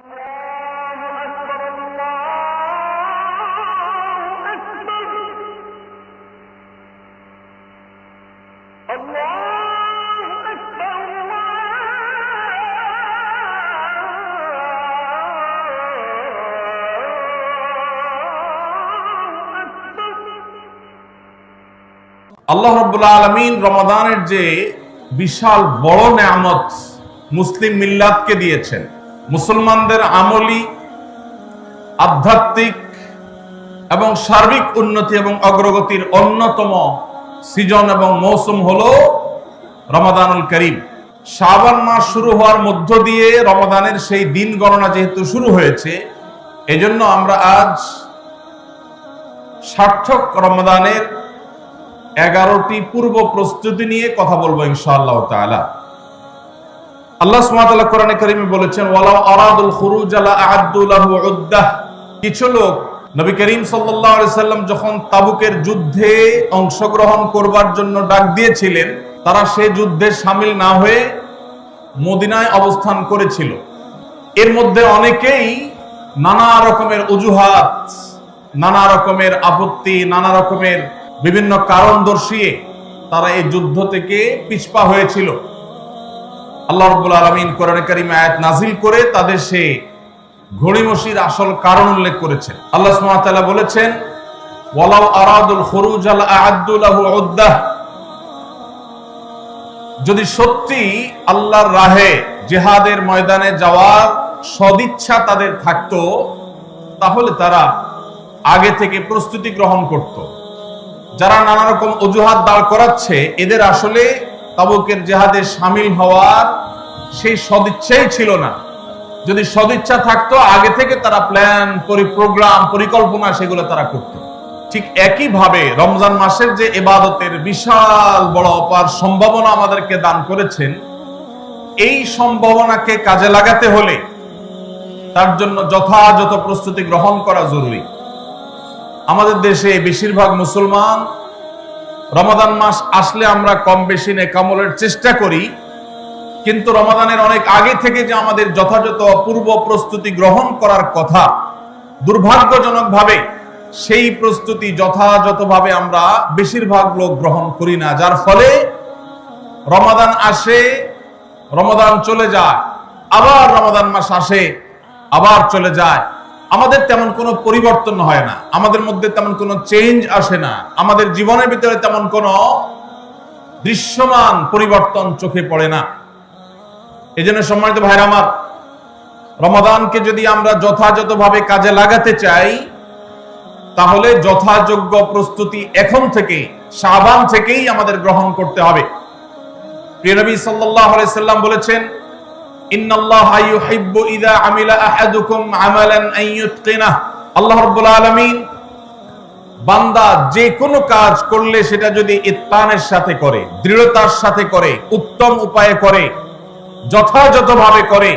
আল্লাহ রাব্বুল আলামিন রমাদানের যে বিশাল বড় নেয়ামত মুসলিম মিল্লাতকে দিয়েছেন, মুসলমানদের আমলি, আধ্যাত্মিক এবং সার্বিক উন্নতি এবং অগ্রগতির অন্যতম সিজন এবং মৌসুম হলো রমাদানুল করিম। শাবান মাস শুরু হওয়ার মধ্য দিয়ে রমাদানের সেই দিন গণনা যেহেতু শুরু হয়েছে, এজন্য আমরা আজ সার্থক রমাদানের 11টি পূর্ব প্রস্তুতি নিয়ে কথা বলবো ইনশাআল্লাহ তাআলা। আল্লাহ সুবহানাহু ওয়া তাআলা কোরআনে কারীমে বলেছেন, ওয়ালাউ আরাদুল খুরুজ লা আ'আদ্দু লাহু উদ্দাহ। কিছু লোক নবী করিম সাল্লাল্লাহু আলাইহি সাল্লাম যখন তাবুকের যুদ্ধে অংশগ্রহণ করবার জন্য ডাক দিয়েছিলেন, তারা সেই যুদ্ধে শামিল না হয়ে মদিনায় অবস্থান করেছিল। এর মধ্যে অনেকেই নানা রকমের অজুহাত, নানা রকমের আপত্তি, নানা রকমের বিভিন্ন কারণ দর্শিয়ে তারা এই যুদ্ধ থেকে পিছপা হয়েছিল। আল্লাহ রাব্বুল আলামিন কোরআনে কারীমে আয়াত নাযিল করে তাদের সেই ঘড়িমসির আসল কারণ উল্লেখ করেছেন। আল্লাহ সুবহানাহু ওয়া তাআলা বলেছেন, ওয়ালাউ আরাদুল খুরুজ লা আ'আদ্দু লাহু উদ্দাহ। যদি সত্যি আল্লাহর রাহে জিহাদের ময়দানে যাওয়ার সদিচ্ছা তাদের থাকতো, তাহলে তারা আগে থেকে প্রস্তুতি গ্রহণ করত। যারা নানা রকম অজুহাত দাঁড় করাচ্ছে, এদের আসলে তাবুকের জিহাদে শামিল হওয়ার সেই সদিচ্ছাই ছিল না। যদি সদিচ্ছা থাকতো, আগে থেকে তারা প্ল্যান, প্রোগ্রাম, পরিকল্পনা সেগুলো তারা করত। ঠিক একই ভাবে রমজান মাসের যে ইবাদতের বিশাল বড় অপার সম্ভাবনা আমাদেরকে দান করেছেন, এই সম্ভাবনাকে কাজে লাগাতে হলে তার জন্য যথাযথ প্রস্তুতি গ্রহণ করা জরুরি। আমাদের দেশে বেশিরভাগ মুসলমান রমাদান মাস আসলে আমরা কম বেশি নেকামলের চেষ্টা করি, কিন্তু রমাদানের অনেক আগে থেকে যে আমাদের যথাযথ পূর্ব প্রস্তুতি গ্রহণ করার কথা, দুর্ভাগ্যজনকভাবে সেই প্রস্তুতি যথাযথভাবে আমরা বেশিরভাগ লোক গ্রহণ করি না। যার ফলে রমাদান আসে, রমাদান চলে যায়, আবার রমাদান মাস আসে, আবার চলে যায়। আমাদের তেমন কোনো পরিবর্তন হয় না, আমাদের মধ্যে তেমন কোনো চেঞ্জ আসে না, আমাদের জীবনের ভিতরে তেমন কোনো দৃশ্যমান পরিবর্তন চোখে পড়ে না। এই জন্য সম্মানিত ভাইরা আমার, রমাদানকে যদি আমরা যথাযথভাবে কাজে লাগাতে চাই, তাহলে যথাযোগ্য প্রস্তুতি এখন থেকে, শাবান থেকেই আমাদের গ্রহণ করতে হবে। প্রিয় নবী সাল্লাল্লাহু আলাইহি সাল্লাম বলেছেন, ইন্নাল্লাহা ইউহিব্বু ইযা আমিলা আহাদুকুম আমালান আন ইউতকিনাহ। আল্লাহ রাব্বুল আলামিন বান্দা যে কোনো কাজ করলে সেটা যদি ইতকানের সাথে করে, দৃঢ়তার সাথে করে, উত্তম উপায়ে করে, যথাযথভাবে করে,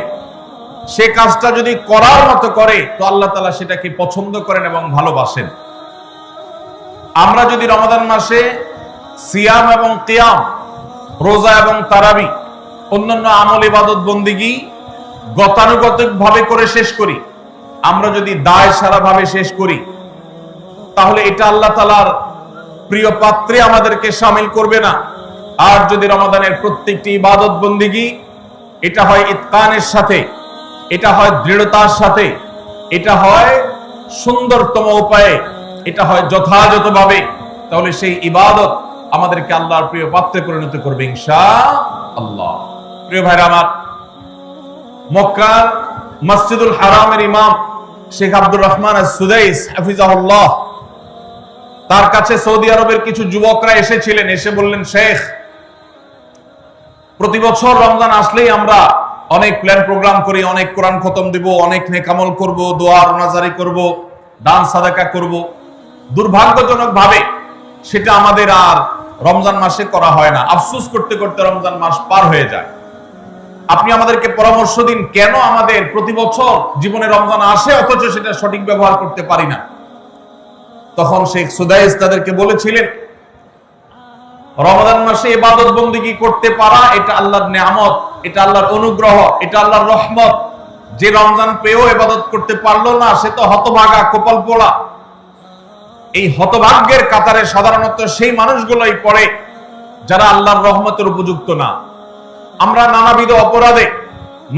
সে কাজটা যদি করার মতো করে, তো আল্লাহ তাআলা সেটাকে পছন্দ করেন এবং ভালোবাসেন। আমরা যদি রমাদান মাসে সিয়াম এবং কিয়াম, রোজা এবং তারাবি, অন্যান্য আমল ইবাদত বন্দিগি গতানুগতিক ভাবে করে শেষ করি, আমরা যদি দায় সারা ভাবে শেষ করি, তাহলে এটা আল্লাহ তাআলার প্রিয় পাত্রে আমাদেরকে শামিল করবে না। আর যদি রমাদানের প্রত্যেকটি ইবাদত বন্দিগি এটা হয় ইতকানের সাথে, এটা হয় দৃঢ়তার সাথে, এটা হয় সুন্দরতম উপায়ে, এটা হয় যথাযথভাবে, তাহলে সেই ইবাদত আমাদেরকে আল্লাহর প্রিয় পাত্রে পরিণত করবে ইনশাআল্লাহ। প্রিয় ভাইরা আমার, মক্কার মসজিদুল হারামের ইমাম শেখ আব্দুর রহমান আস-সুদাইস হাফিজাহুল্লাহ, তার কাছে সৌদি আরবের কিছু যুবকরা এসেছিলেন। এসে বললেন, শেখ, প্রতি বছর রমজান আসলেই আমরা অনেক প্ল্যান প্রোগ্রাম করি, অনেক কোরআন খতম দিব, অনেক নেকামল করব, দোয়া রোনাজারি করব, দান সাদাকা করব। দুর্ভাগ্যজনক ভাবে সেটা আমাদের আর রমজান মাসে করা হয় না। আফসোস করতে করতে রমজান মাস পার হয়ে যায়। আপনি আমাদেরকে পরামর্শ দিন, কেন আমাদের প্রতি বছর জীবনে রমজান আসে অথচ সেটা সঠিক ব্যবহার করতে পারি না। তখন শেখ সুদাইস তাদেরকে বলেছিলেন, রমাদান মাসে ইবাদত বন্দেগী করতে পারা এটা আল্লাহর নিয়ামত, এটা আল্লাহর অনুগ্রহ, এটা আল্লাহর রহমত। যে রমজান পেয়েও ইবাদত করতে পারলো না সে তো হতভাগা, কপাল পোড়া। এই হতভাগ্যের কাতারে সাধারণত সেই মানুষগুলোই পড়ে যারা আল্লাহর রহমতের উপযুক্ত না। আমরা নানাবিধ অপরাধে,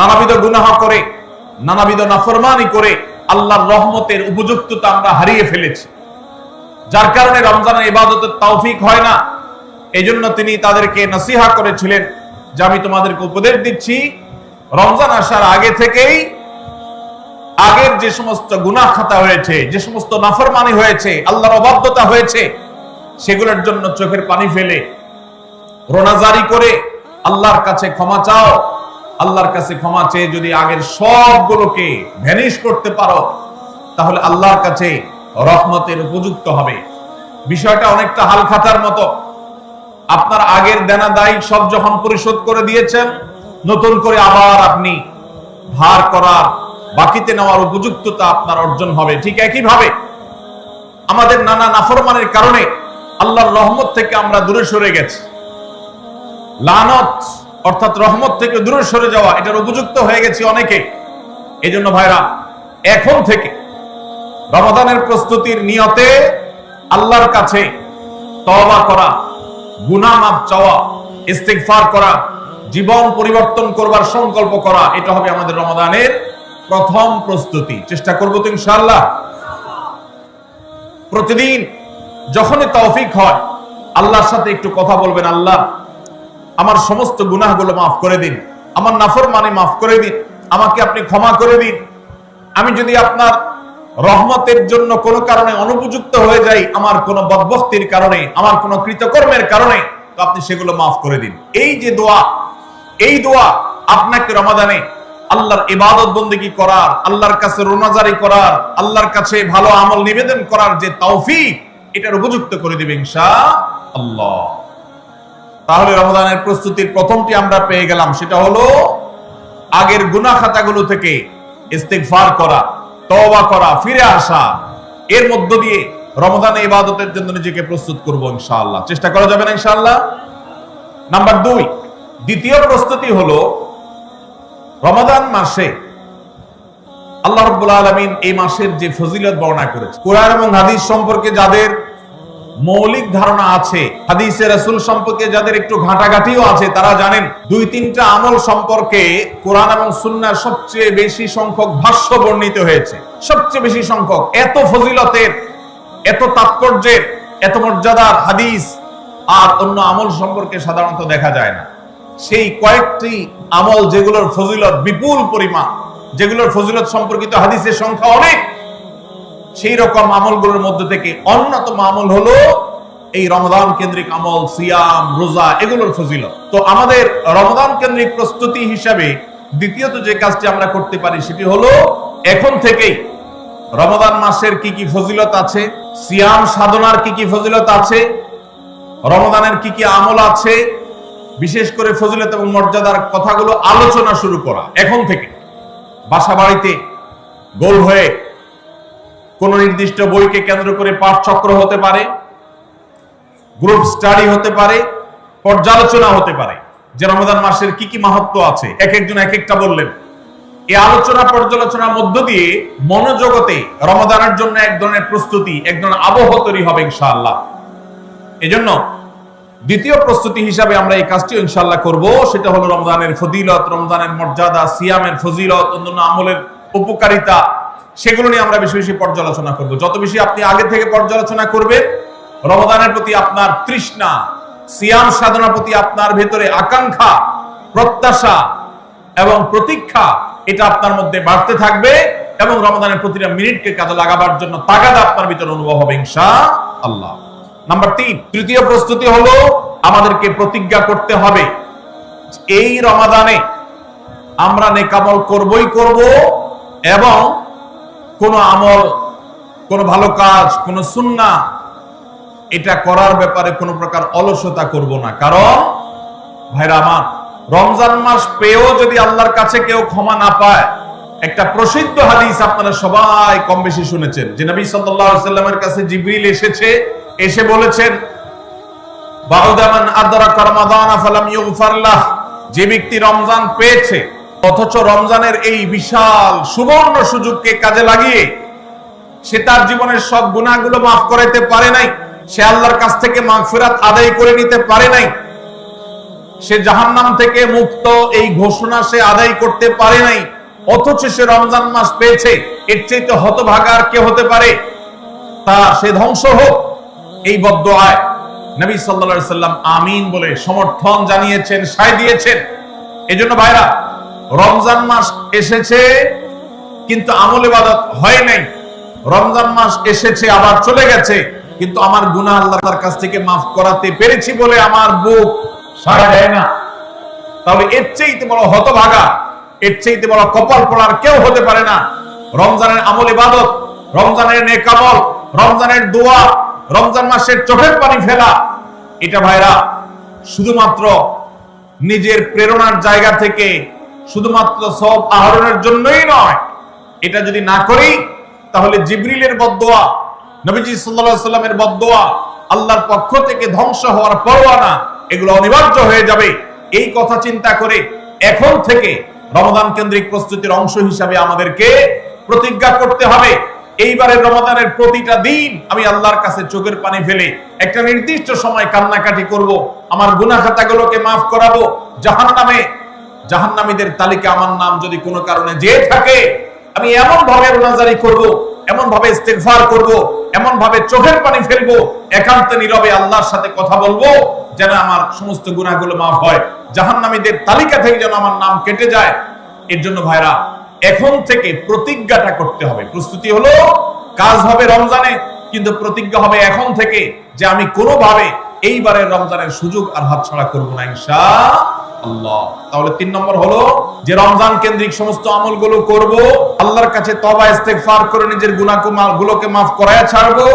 নানাবিধ গুনাহ করে, নানাবিধ নাফরমানি করে আল্লাহর রহমতের উপযুক্ততা আমরা হারিয়ে ফেলেছি, যার কারণে রমজানের ইবাদতের তৌফিক হয় না। এজন্য তিনি তাদেরকে নসিহা করেছিলেন যে আমি তোমাদেরকে উপদেশ দিচ্ছি, রমজান আসার আগে থেকেই আগের যে সমস্ত গুনাহ খাতা হয়েছে, যে সমস্ত নাফরমানি হয়েছে, আল্লাহর অবাধ্যতা হয়েছে, সেগুলোর জন্য চোখের পানি ফেলে রোনাজারি করে আল্লাহর কাছে ক্ষমা চাও। আল্লাহর কাছে ক্ষমা চেয়ে যদি আগের সবগুলোকে ভ্যানিশ করতে পারো তাহলে আল্লাহর কাছে রহমতের উপযুক্ত হবে। বিষয়টা অনেকটা হালখাতার মতো। আপনার আগের দেনা দায় সব যখন পরিশোধ করে দিয়েছেন, নতুন করে আবার আপনি ধার করার, বাকিতে নেওয়ার উপযুক্ততা আপনার অর্জন হবে। ঠিক একই ভাবে আমাদের নানা নাফরমানের কারণে আল্লাহর রহমত থেকে আমরা দূরে সরে গেছি। লানত অর্থাৎ রহমত থেকে দূরে সরে যাওয়া, এটার উপযুক্ত হয়ে গেছি অনেকে। এজন্য ভাইরা, এখন থেকে রমাদানের প্রস্তুতির নিয়তে আল্লাহর কাছে তওবা করা, গুনাহ মাফ চাওয়া, ইস্তিগফার করা, জীবন পরিবর্তন করবার সংকল্প করা, এটা হবে আমাদের রমাদানের প্রথম প্রস্তুতি। চেষ্টা করব তো ইনশাআল্লাহ। প্রতিদিন যখনই তৌফিক হয় আল্লাহর সাথে একটু কথা বলবেন, আল্লাহ আমার সমস্ত গুনাহগুলো মাফ করে দিন, আমার নাফরমানি মাফ করে দিন, আমাকে আপনি ক্ষমা করে দিন। আমি যদি আপনার রহমতের জন্য কোনো কারণে অনুপযুক্ত হয়ে যাই, আমার কোনো বদবখতির কারণে, আমার কোনো কৃতকর্মের কারণে, তো আপনি সেগুলো মাফ করে দিন। এই যে দোয়া, এই দোয়া আপনাকে রমাদানে আল্লাহর ইবাদত বন্দেগী করার, আল্লাহর কাছে রোনাজারি করার, আল্লাহর কাছে ভালো আমল নিবেদন করার যে তৌফিক, এটার উপযুক্ত করে দিবে ইনশাআল্লাহ। তাহলে রমাদানের প্রস্তুতির প্রথমটি আমরা পেয়ে গেলাম, সেটা হলো আগের গুনাহ খাতাগুলো থেকে ইস্তিগফার করা, তওবা করা, ফিরে আসা। এর মধ্য দিয়ে রমাদানে ইবাদতের জন্য নিজেকে প্রস্তুত করব ইনশাআল্লাহ। চেষ্টা করা যাবে না ইনশাআল্লাহ? নাম্বার 2, দ্বিতীয় প্রস্তুতি হলো রমাদান মাসে আল্লাহ রাব্বুল আলামিন এই মাসের যে ফজিলত বর্ণনা করেছে, কোরআন এবং হাদিস সম্পর্কে যাদের মৌলিক ধারণা আছে, হাদিসে রাসূল সম্পর্কে যাদের একটু ঘাটাঘাটিও আছে, তারা জানেন 2-3টা আমল সম্পর্কে কোরআন এবং সুন্নাহর সবচেয়ে বেশি সংখ্যক ভাষ্য বর্ণিত হয়েছে। সবচেয়ে বেশি সংখ্যক। এত ফজিলতের, এত তাৎপর্যের, এত মর্যাদার হাদিস আর অন্য আমল সম্পর্কে সাধারণত দেখা যায় না। সেই কয়েকটি আমল যেগুলোর ফজিলত বিপুল পরিমাণ, যেগুলোর ফজিলত সম্পর্কিত হাদিসের সংখ্যা অনেক, সেই রকম আমলগুলোর মধ্যে থেকে অন্যতম আমল হলো এই রমাদান কেন্দ্রিক আমল, সিয়াম, রোজা, এগুলোর ফজিলত। তো আমাদের রমাদান কেন্দ্রিক প্রস্তুতি হিসাবে দ্বিতীয়ত যে কাজটি আমরা করতে পারি সেটি হলো এখন থেকেই রমাদান মাসের কি কি ফজিলত আছে, সিয়াম সাধনার কি কি ফজিলত আছে, রমাদানের কি কি আমল আছে, বিশেষ করে ফজিলত এবং মর্যাদার কথাগুলো আলোচনা শুরু করা। এখন থেকে বাসা বাড়িতে গোল হয়ে কোন নির্দিষ্ট বইকে কেন্দ্র করে পাঠ চক্র হতে পারে, গ্রুপ স্টাডি হতে পারে, পর্যালোচনা হতে পারে যে রমাদান মাসের কি কি মাহাত্ম্য আছে, এক একজন এক একটা বললেন। এই আলোচনা পর্যালোচনার মধ্য দিয়ে মনোজগতে রমাদানের জন্য এক ধরনের প্রস্তুতি, এক ধরনের আবহ তৈরি হবে ইনশাআল্লাহ। এজন্য দ্বিতীয় প্রস্তুতি হিসাবে আমরা এই কাজটি ইনশাআল্লাহ করব, সেটা হলো রমজানের ফজিলত, রমজানের মর্যাদা, সিয়ামের ফজিলত, অন্যান্য আমলের উপকারিতা, সেগুলো নিয়ে আমরা বেশি বেশি পর্যালোচনা করব। যত বেশি আপনি আগে থেকে পর্যালোচনা করবেন, রমাদানের প্রতি আপনার তৃষ্ণা, সিয়াম সাধনার প্রতি আপনার ভেতরে আকাঙ্ক্ষা, প্রত্যাশা এবং প্রতীক্ষা, এটা আপনার মধ্যে বাড়তে থাকবে এবং রমাদানের প্রতিটা মিনিটকে কাজে লাগাবার জন্য তাগাদা আপনার ভিতরে অনুভব হবে ইনশাআল্লাহ। নাম্বার 3, তৃতীয় প্রস্তুতি হলো আমাদেরকে প্রতিজ্ঞা করতে হবে এই রমাদানে আমরা নেক আমল করবই করব এবং কোন আমল, কোন ভালো কাজ, কোন সুন্নাহ এটা করার ব্যাপারে কোন প্রকার অলসতা করব না। কারণ ভাইরা আমার, রমজান মাস পেয়েও যদি আল্লাহর কাছে কেউ ক্ষমা না পায়, একটা প্রসিদ্ধ হাদিস আপনারা সবাই কম বেশি শুনেছেন যে নবী সাল্লাল্লাহু আলাইহি ওয়াসাল্লামের কাছে জিবরিল এসে বলেছেন, বাউদা মান আদরাকা রমাদান ফালাম ইউগফার লাহ, যে ব্যক্তি রমজান পেয়েছে অথচ রমজানের এই বিশাল সুবর্ণ সুযোগকে কাজে লাগিয়ে সে তার জীবনের সব গুনাহগুলো মাফ করাইতে পারে নাই, সে আল্লাহর কাছ থেকে মাগফিরাত আদায় করে নিতে পারে নাই, সে জাহান্নাম থেকে মুক্ত এই ঘোষণা সে আদায় করতে পারে নাই, অথচ সে রমজান মাস পেয়েছে। এর চাইতে হতভাগা আর কে হতে পারে? তা সে ধ্বংস হোক, এই বদদুআয় নবী সাল্লাল্লাহু আলাইহি সাল্লাম আমিন বলে সমর্থন জানিয়েছেন, সায় দিয়েছেন। এজন্য ভাইরা, রমজান মাস এসেছে কিন্তু আমল ইবাদত হয় নাই, রমজান মাস এসেছে আবার চলে গেছে কিন্তু আমার গুনাহ আল্লাহর কাছ থেকে মাফ করাতে পেরেছি বলে আমার বুক সাড়া দেয় না। তাহলে এর চাইতে বড় হতভাগা, এর চাইতে বড় কপাল পোড়ার কেউ হতে পারে না। রমজানের আমল ইবাদত, রমজানের নেক আমল, রমজানের দোয়া, রমজান মাসের চোখের পানি ফেলা, এটা ভাইরা শুধুমাত্র নিজের প্রেরণার জায়গা থেকে শুধুমাত্র সওয়াব আহরণের জন্যই নয়। এটা যদি না করি তাহলে জিবরিলের বদদুয়া, নবীজি সাল্লাল্লাহু আলাইহি সাল্লামের বদদুয়া, আল্লাহর পক্ষ থেকে ধ্বংস হওয়ার পরোয়ানা, এগুলো অনিবার্য হয়ে যাবে। এই কথা চিন্তা করে এখন থেকে রমজান কেন্দ্রিক প্রস্তুতির অংশ হিসাবে আমাদেরকে প্রতিজ্ঞা করতে হবে, এইবারের রমজানের প্রতিটা দিন আমি আল্লাহর কাছে চোখের পানি ফেলে একটা নির্দিষ্ট সময় কান্নাকাটি করব, আমার গুনাহ খাতাগুলোকে মাফ করাবো, জাহান্নামীদের তালিকা আমার নাম যদি কোনো কারণে যেয়ে থাকে আমি এমন ভাবে রোনাজারি করব, এমন ভাবে ইস্তেগফার করব, এমন ভাবে চোখের পানি ফেলবো, একান্তে নীরবে আল্লাহর সাথে কথা বলবো যেন আমার সমস্ত গুনাহগুলো মাফ হয়, জাহান্নামীদের তালিকা থেকে যেন আমার নাম কেটে যায়। এর জন্য ভাইরা এখন থেকে প্রতিজ্ঞাটা করতে হবে। প্রস্তুতি হলো কাজ হবে রমজানে, কিন্তু প্রতিজ্ঞা হবে এখন থেকে যে আমি কোনোভাবে এইবারের রমজানের সুযোগ আর হাতছাড়া করব না ইনশাআল্লাহ। তাহলে 3 নম্বর হলো যে রমজান কেন্দ্রিক সমস্ত আমলগুলো করব, আল্লাহর কাছে তওবা ইস্তেগফার করে নিজের গুনাহগুলোকে মাফ করায়া ছাড়বো,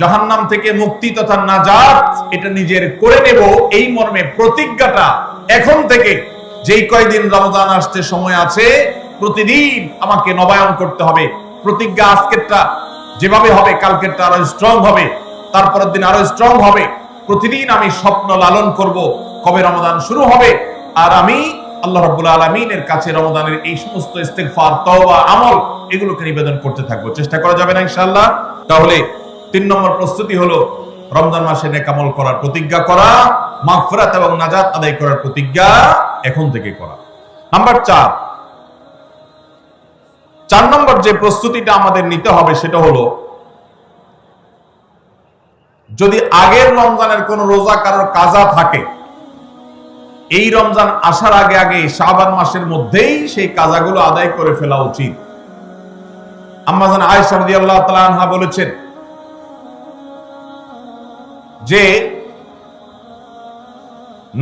জাহান্নাম থেকে মুক্তি তথা নাজাত এটা নিজের করে নেব, এই মর্মে প্রতিজ্ঞাটা এখন থেকে যেই কয়দিন রমজান আসতে সময় আছে প্রতিদিন আমাকে নবায়ন করতে হবে। প্রতিজ্ঞা আজকেরটা যেভাবে হবে কালকেরটা আরো স্ট্রং হবে, তারপরের দিন আরো স্ট্রং হবে। প্রতিদিন আমি স্বপ্ন লালন করব কবে রমজান শুরু হবে, আর আমি আল্লাহ রাব্বুল আলামিনের কাছে রমজানের এই সমস্ত ইস্তেগফার, তওবা, আমল এগুলোকে নিবেদন করতে থাকবো। চেষ্টা করা যাবে না ইনশাআল্লাহ? তাহলে 3 নম্বর প্রস্তুতি হলো রমজান মাসে নেক আমল করার প্রতিজ্ঞা করা, মাগফিরাত এবং নাজাত আদায় করার প্রতিজ্ঞা এখন থেকে করা। নাম্বার 4 নম্বর যে প্রস্তুতিটা আমাদের নিতে হবে সেটা হলো, যদি আগের রমজানের কোন রোজা কারোর কাজা থাকে, এই রমজান আসার আগে আগে শাবান মাসের মধ্যেই সেই কাজাগুলো আদায় করে ফেলা উচিত। আম্মা জান আয়েশা রাদিয়াল্লাহু তাআলা আনহা বলেছেন যে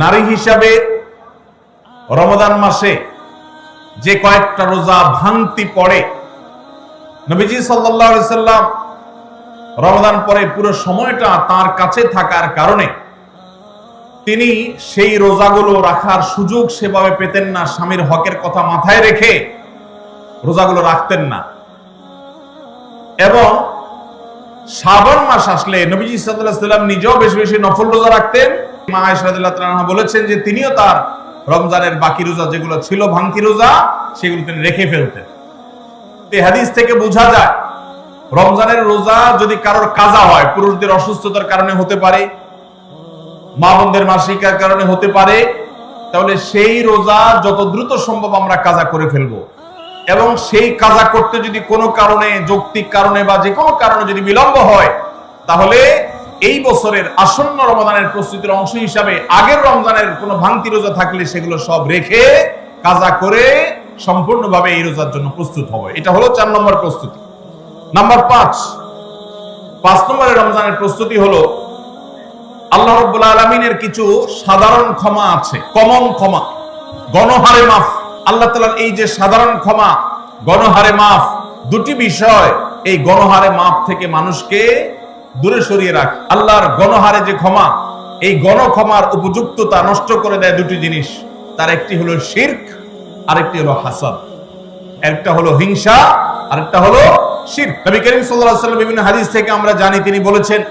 নারী হিসাবে রমজান মাসে যে কয়েকটা রোজা ভাঙতি পড়ে, নবীজি সাল্লাল্লাহু আলাইহি সাল্লাম রমজান পরে পুরো সময়টা তার কাছে থাকার কারণে তিনি সেই রোজাগুলো রাখার সুযোগ সেভাবে পেতেন না। স্বামীর হকের কথা মাথায় রেখে রোজাগুলো রাখতেন না। এবং শাবান মাস আসলে নবীজি সাল্লাল্লাহু আলাইহি সাল্লাম নিজেও বেশি বেশি নফল রোজা রাখতেন। মা আয়েশা রাদিয়াল্লাহু তাআলা আনহা বলেছেন যে তিনিও তার রমজানের বাকি রোজা যেগুলো ছিল ভাঙতি রোজা, সেগুলো তিনি রেখে ফেলতেন। এই হাদিস থেকে বোঝা যায় রমজানের রোজা যদি কারোর কাজা হয়, পুরুষদের অসুস্থতার কারণে হতে পারে, মা বোনদের মাসিকার কারণে হতে পারে, তাহলে সেই রোজা যত দ্রুত সম্ভব আমরা কাজা করে ফেলবো। এবং সেই কাজা করতে যদি কোনো কারণে, যৌক্তিক কারণে বা যে কোনো কারণে যদি বিলম্ব হয়, তাহলে এই বছরের আসন্ন রমজানের প্রস্তুতির অংশ হিসাবে আগের রমজানের কোনো ভাঙতি রোজা থাকলে সেগুলো সব রেখে কাজা করে সম্পূর্ণভাবে এই রোজার জন্য প্রস্তুত হবে। এটা হলো 4 নম্বর প্রস্তুতি। নাম্বার 5 নম্বরের রমজানের প্রস্তুতি হলো আল্লাহ রাব্বুল আলামিনের কিছু সাধারণ ক্ষমা আছে, কমন ক্ষমা, গণহারে মাফ। আল্লাহ তাআলার এই যে সাধারণ ক্ষমা, গণহারে মাফ, দুটি বিষয় এই গণহারে মাফ থেকে মানুষকে দূরে সরিয়ে রাখে। আল্লাহর গণহারে যে ক্ষমা, এই গণক্ষমার উপযুক্ততা নষ্ট করে দেয় দুটি জিনিস। তার একটি হলো শিরক, আরেকটি হলো হাসাদ। একটা হলো হিংসা, আরেকটা হলো শিরক। নবী করিম সাল্লাল্লাহু আলাইহি ওয়াসাল্লাম বিভিন্ন হাদিস থেকে আমরা জানি তিনি বলেছেন,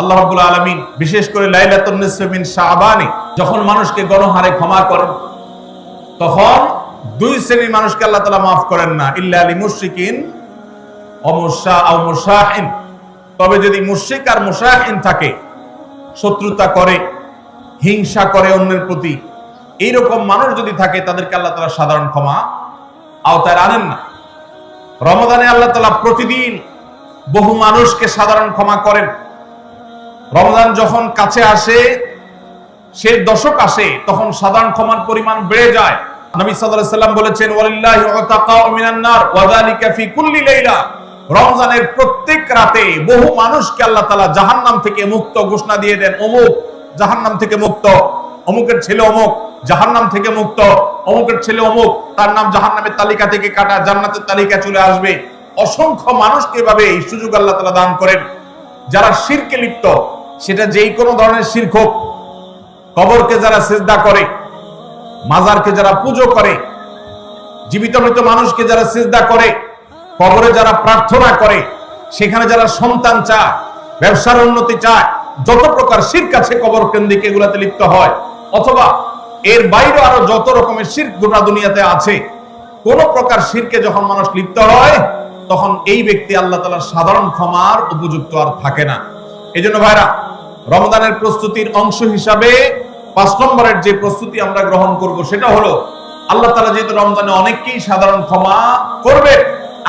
আল্লাহ রাব্বুল আলামিন বিশেষ করে লাইলাতুন নিসফি মিন শাবানে যখন মানুষকে গণহারে ক্ষমা করেন, তখন দুই শ্রেণীর মানুষকে আল্লাহ তাআলা মাফ করেন না, ইল্লা লিল মুশরিকিন ওয়া মুশাহিন। তবে যদি মুশরিক আর মুশাহিন থাকে, শত্রুতা করে, হিংসা করে অন্যের প্রতি, এইরকম মানুষ যদি থাকে, তাদেরকে আল্লাহ তাআলা সাধারণ ক্ষমা আওতায় আনেন না। রমজানে আল্লাহ তাআলা প্রতিদিন বহু মানুষকে সাধারণ ক্ষমা করেন। রমজান যখন কাছে আসে, সে দশক আসে, তখন সাধারণ ক্ষমার পরিমাণ বেড়ে যায়। নবী সাল্লাল্লাহু আলাইহি ওয়াসাল্লাম বলেছেন, ওয়ালিল্লাহি উতাকাউ মিনান নার ওয়া যালিকা ফি কুল্লি লাইলা। রমজানের প্রত্যেক রাতে বহু মানুষকে আল্লাহ তাআলা জাহান্নাম থেকে মুক্ত ঘোষণা দিয়ে দেন। অমুক জাহান্নাম থেকে মুক্ত, অমুকের ছেলে অমুক জাহান্নাম থেকে মুক্ত, অমুকের ছেলে অমুক, তার নাম জাহান্নামের তালিকা থেকে কাটা, জান্নাতের তালিকা চলে আসবে। অসংখ্য মানুষকে এভাবে এই সুযোগ আল্লাহ তাআলা দান করেন। যারা শিরকে লিপ্ত, সেটা যেই কোনো ধরনের শিরক হোক, কবরকে যারা সিজদা করে, মাজারকে যারা পুজো করে, জীবিত মৃত মানুষকে যারা সিজদা করে, কবরে যারা প্রার্থনা করে, সেখানে যারা সন্তান চায়, ব্যবসার উন্নতি চায়, যত প্রকার শিরক আছে কবর কেন্দ্রিক এগুলাতে লিপ্ত হয়, অথবা এর বাইরে আরো যত রকমের শিরক গোটা দুনিয়াতে আছে, কোন প্রকার শিরকে যখন মানুষ লিপ্ত হয়, তখন এই ব্যক্তি আল্লাহ তাআলার সাধারণ ক্ষমার উপযুক্ত আর থাকে না। এজন্য ভাইরা, রমজানের প্রস্তুতির অংশ হিসাবে 5 নম্বরের যে প্রস্তুতি আমরা গ্রহণ করব, সেটা হলো আল্লাহ তাআলা যেহেতু রমজানে অনেককেই সাধারণ ক্ষমা করবে,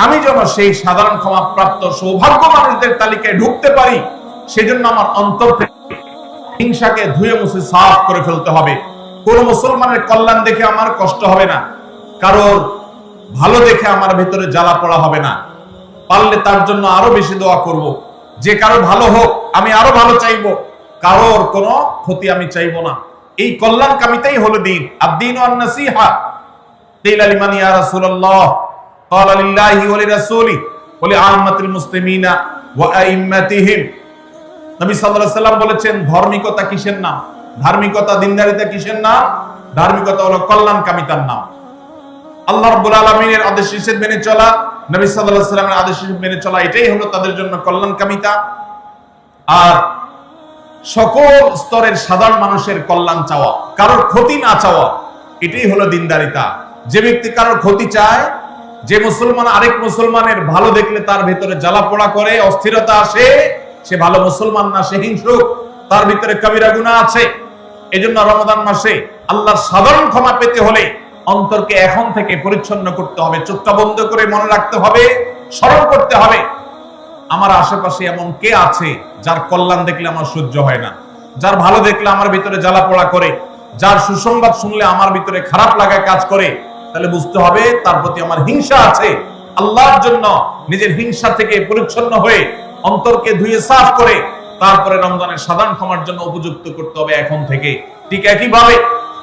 আমি যেন সেই সাধারণ ক্ষমা প্রাপ্ত সৌভাগ্য মানুষদের তালিকায় ঢুকতে পারি, সেজন্য আমার অন্তর থেকে হিংসাকে ধুয়ে মুছে সাফ করে ফেলতে হবে। কোন মুসলমানের কল্যাণ দেখে আমার কষ্ট হবে না, কারোর ভালো দেখে আমার ভেতরে জ্বালা পড়া হবে না। পারলে তার জন্য আরো বেশি দোয়া করব, যে কারো ভালো হোক আমি আরো ভালো চাইবো, কারোর কোনো ক্ষতি আমি চাইবো না। এই কল্যাণকামিতাই হলো দিন। আদ-দীনু আন-নাসীহা। কিলা লিমান ইয়া রাসূলুল্লাহ? ক্বালা লিল্লাহি ওয়া লিরাসূলিহি ওয়া লিআম্মাতিল মুসলিমিনা ওয়া আইম্মাতিহিম। নবী সাল্লাল্লাহু আলাইহি ওয়াসাল্লাম বলেছেন, ধার্মিকতা কিসের নাম? ধার্মিকতা, দিনদারিতা কিসের নাম? ধার্মিকতা হলো কল্যাণকামিতার নাম। আল্লাহ রাব্বুল আলামিনের আদেশ নিষেধ মেনে চলা, নবী সাল্লাল্লাহু আলাইহি ওয়াসাল্লামের আদেশ নিষেধ মেনে চলা, এটাই হলো তাদের জন্য কল্যাণকামিতা। আর সকল স্তরের সাধারণ মানুষের কল্যাণ চাওয়া, কারোর ক্ষতি না চাওয়া, এটাই হলো দিনদারিতা। যে ব্যক্তি কারোর ক্ষতি চায়, যে মুসলমান আরেক মুসলমানের ভালো দেখলে তার ভেতরে জ্বালা পোড়া করে, অস্থিরতা আসে, সে ভালো মুসলমান না, সে হিংসুক, তার ভিতরে কবিরা গুনাহ আছে। এজন্য রমাদান মাসে আল্লাহর সাধারণ ক্ষমা পেতে হলে অন্তরকে এখন থেকে পরিচ্ছন্ন করতে হবে, চোখটা বন্ধ করে মনে রাখতে হবে, স্মরণ করতে হবে, আমার আশেপাশে এমন কে আছে যার কল্যাণ দেখলে আমার সহ্য হয় না, যার ভালো দেখলে আমার ভিতরে জ্বালা পোড়া করে, যার সুসংবাদ শুনলে আমার ভিতরে খারাপ লাগা কাজ করে, তাহলে বুঝতে হবে তার প্রতি আমার হিংসা আছে। আল্লাহর জন্য নিজের হিংসা থেকে পরিচ্ছন্ন হয়ে অন্তরকে ধুয়ে সাফ করে তারপরে রমজানের সাধারণ ক্ষমার জন্য উপযুক্ত করতে হবে এখন থেকে। ঠিক একইভাবে